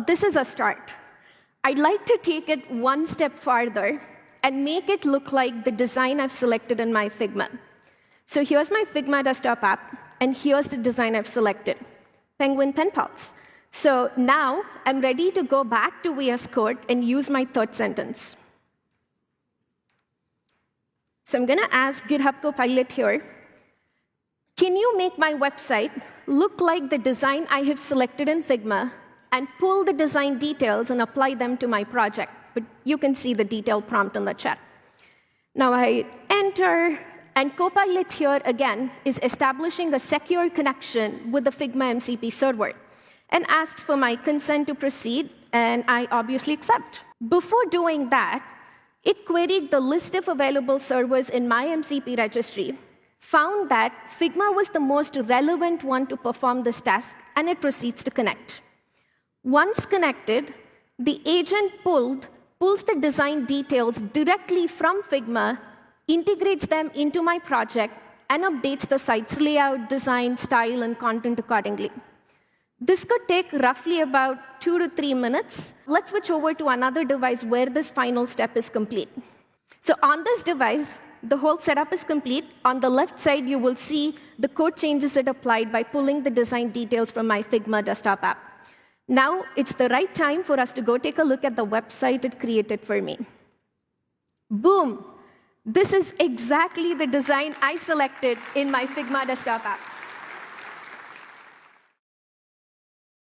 this is a start. I'd like to take it one step farther and make it look like the design I've selected in my Figma. So here's my Figma desktop app, and here's the design I've selected, Penguin pen pals. So now I'm ready to go back to VS Code and use my third sentence. So I'm going to ask GitHub Copilot here, can you make my website look like the design I have selected in Figma and pull the design details and apply them to my project? But you can see the detailed prompt in the chat. Now I enter, and Copilot here, again, is establishing a secure connection with the Figma MCP server and asks for my consent to proceed, and I obviously accept. Before doing that, it queried the list of available servers in my MCP registry, found that Figma was the most relevant one to perform this task, and it proceeds to connect. Once connected, the agent pulls the design details directly from Figma, integrates them into my project, and updates the site's layout, design, style, and content accordingly. This could take roughly about 2 to 3 minutes. Let's switch over to another device where this final step is complete. So on this device, the whole setup is complete. On the left side, you will see the code changes it applied by pulling the design details from my Figma desktop app. Now it's the right time for us to go take a look at the website it created for me. Boom! This is exactly the design I selected in my Figma desktop app.